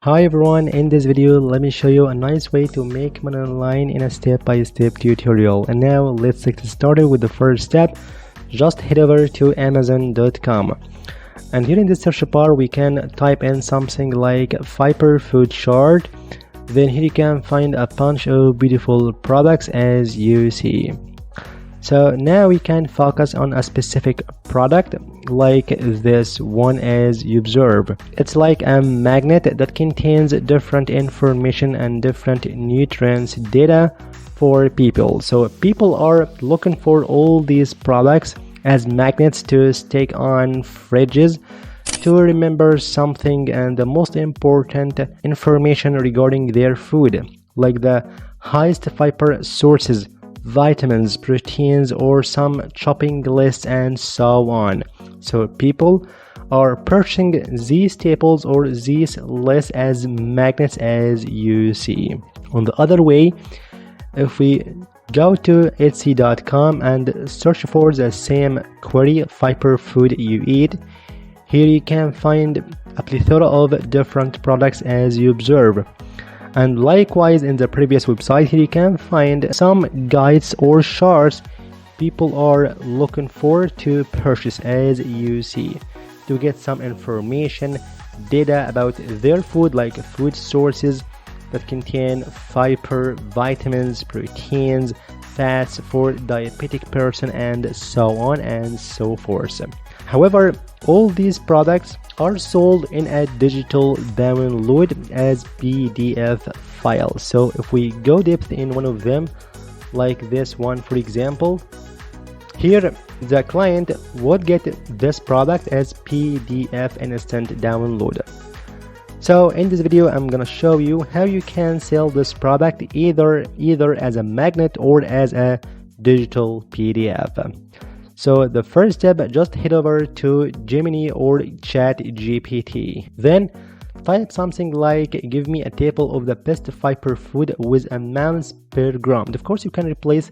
Hi everyone, in this video let me show you a nice way to make money online in a step-by-step tutorial. And now let's get started with the first step. Just head over to amazon.com, and here in the search bar we can type in something like Viper food chart. Then here you can find a bunch of beautiful products as you see. So now we can focus on a specific product like this one as you observe. It's like a magnet that contains different information and different nutrients data for people. So people are looking for all these products as magnets to stick on fridges to remember something, and the most important information regarding their food, like the highest fiber sources, vitamins, proteins, or some shopping lists, and so on. So people are purchasing these tables or these lists as magnets as you see. On the other way, if we go to etsy.com and search for the same query, fiber food you eat, here you can find a plethora of different products as you observe. And likewise in the previous website, here you can find some guides or charts people are looking for to purchase as you see, to get some information, data about their food, like food sources that contain fiber, vitamins, proteins, fats for diabetic person, and so on and so forth. However, all these products are sold in a digital download as PDF file. So if we go depth in one of them, like this one for example, here the client would get this product as PDF instant download. So in this video I'm gonna show you how you can sell this product either as a magnet or as a digital PDF. So the first step, just head over to Gemini or ChatGPT. Then type something like give me a table of the best fiber food with amounts per gram. Of course you can replace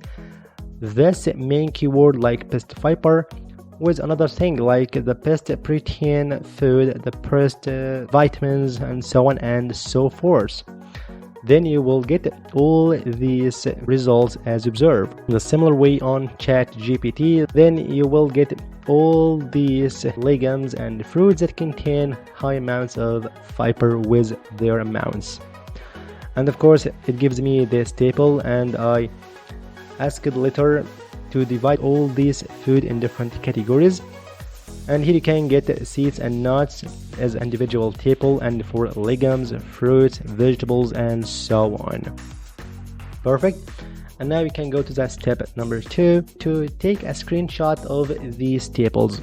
this main keyword like best fiber with another thing like the best protein food, the best vitamins, and so on and so forth. Then you will get all these results as observed. In a similar way on ChatGPT, then you will get all these legumes and fruits that contain high amounts of fiber with their amounts. And of course it gives me this table, and I asked later to divide all these food in different categories. And here you can get seeds and nuts as individual table, and for legumes, fruits, vegetables, and so on. Perfect. And now we can go to that step number 2 to take a screenshot of these tables.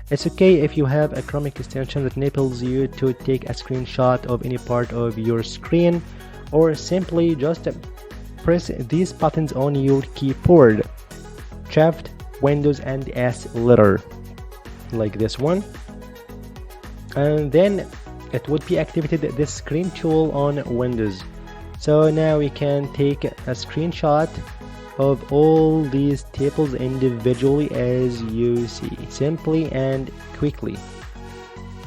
It's okay if you have a Chrome extension that enables you to take a screenshot of any part of your screen, or simply just press these buttons on your keyboard, Shift, Windows, and S letter, like this one, and then it would be activated this screen tool on Windows. So now we can take a screenshot of all these tables individually as you see, simply and quickly,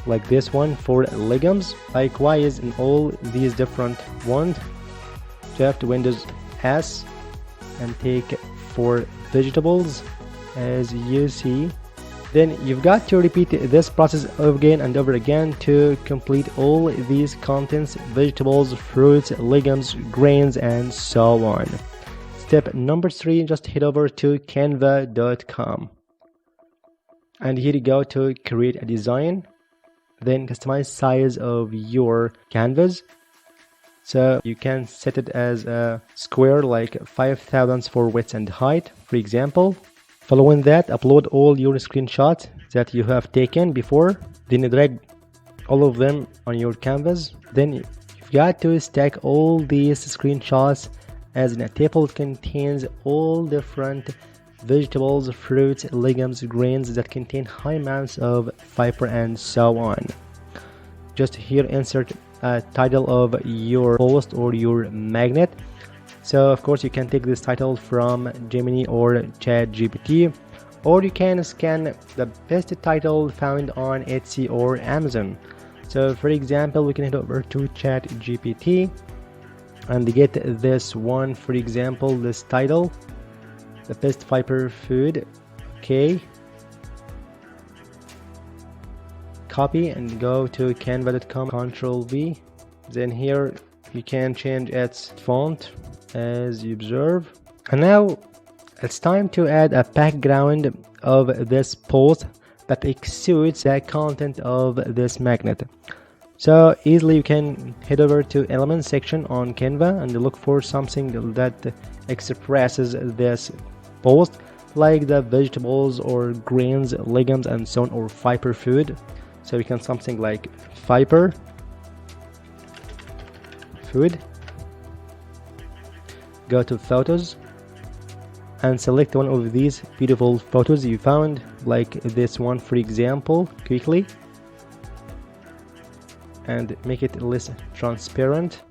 like this one for legumes. Likewise in all these different ones, Shift, Windows, S, and take for vegetables as you see. Then you've got to repeat this process again and over again to complete all these contents: vegetables, fruits, legumes, grains, and so on. Step number 3, just head over to canva.com, and here you go to create a design, then customize size of your canvas. So you can set it as a square, like 5,000 for width and height, for example. Following that, upload all your screenshots that you have taken before, then drag all of them on your canvas. Then you've got to stack all these screenshots as in a table that contains all different vegetables, fruits, legumes, grains that contain high amounts of fiber, and so on. Just here insert a title of your post or your magnet. So of course you can take this title from Gemini or ChatGPT, or you can scan the best title found on Etsy or Amazon. So for example, we can head over to chat GPT and get this one. For example, this title, the best fiber food. Okay, copy and go to canva.com, Control V. Then here you can change its font as you observe. And now it's time to add a background of this post that exudes the content of this magnet. So easily you can head over to elements section on Canva and look for something that expresses this post, like the vegetables or grains, legumes and so on, or fiber food. So you can something like fiber food. Go to photos and select one of these beautiful photos you found, like this one for example, quickly, and make it less transparent.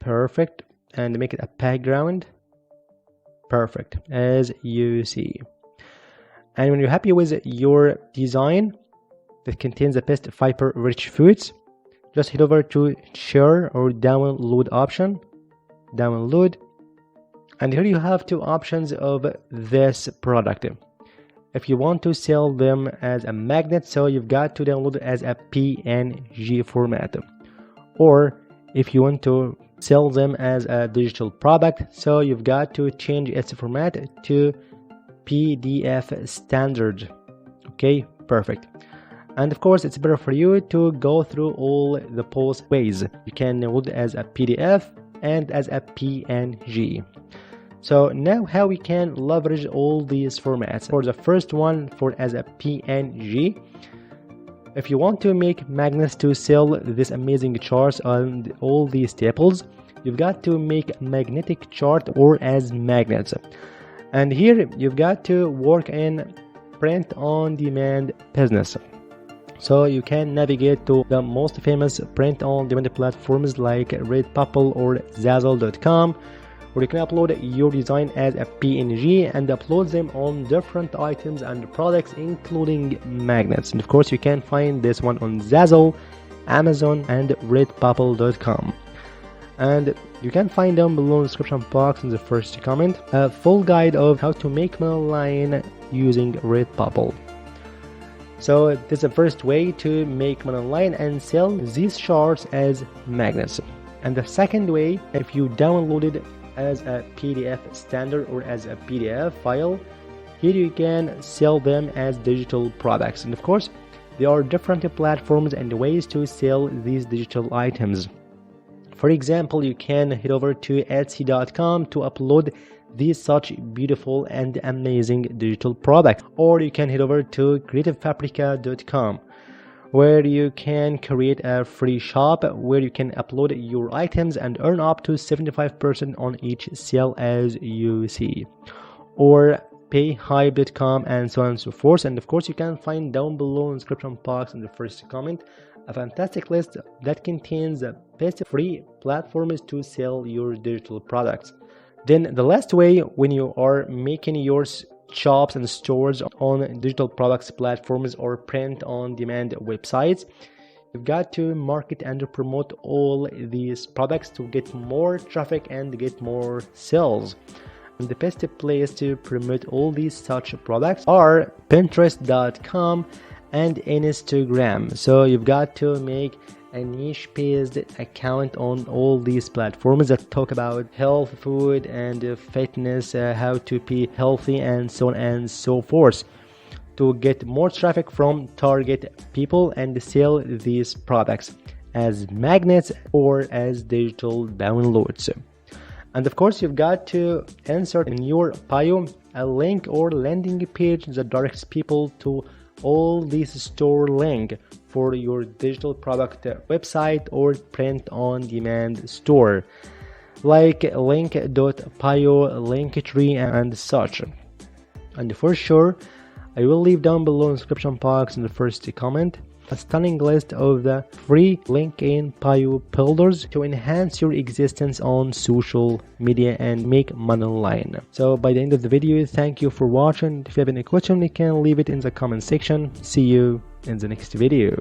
Perfect. And make it a background. Perfect, as you see. And when you're happy with your design that contains the best fiber rich foods, just head over to share or download option. Download, and here you have two options of this product. If you want to sell them as a magnet, so you've got to download it as a PNG format, or if you want to sell them as a digital product, so you've got to change its format to PDF standard. Okay, perfect. And of course it's better for you to go through all the post ways. You can download it as a PDF and as a PNG. So now how we can leverage all these formats. For the first one, for as a PNG, if you want to make magnets to sell this amazing charts on all these staples, you've got to make a magnetic chart or as magnets. And here you've got to work in print on demand business. So you can navigate to the most famous print on demand platforms like Redbubble or Zazzle.com, where you can upload your design as a PNG and upload them on different items and products, including magnets. And of course you can find this one on Zazzle, Amazon and Redbubble.com. And you can find down below in the description box in the first comment a full guide of how to make money online using Redbubble. So this is the first way to make money online and sell these charts as magnets. And the second way, if you download it as a PDF standard or as a PDF file, here you can sell them as digital products. And of course, there are different platforms and ways to sell these digital items. For example, you can head over to Etsy.com to upload these such beautiful and amazing digital products, or you can head over to creativepaprika.com, where you can create a free shop where you can upload your items and earn up to 75% on each sale, as you see, or payhype.com and so on and so forth. And of course you can find down below in the description box in the first comment a fantastic list that contains the best free platforms to sell your digital products. Then the last way, when you are making your shops and stores on digital products platforms or print on demand websites, you've got to market and promote all these products to get more traffic and get more sales. And the best place to promote all these such products are Pinterest.com and Instagram. So you've got to make a niche based account on all these platforms that talk about health, food and fitness, how to be healthy and so on and so forth, to get more traffic from target people and sell these products as magnets or as digital downloads. And of course you've got to insert in your bio a link or landing page that directs people to all these store link for your digital product website or print on demand store, like link.pio, Linktree and such. And for sure I will leave down below in the description box in the first comment a stunning list of the free LinkedIn bio builders to enhance your existence on social media and make money online. So by the end of the video, thank you for watching. If you have any question, you can leave it in the comment section. See you in the next video.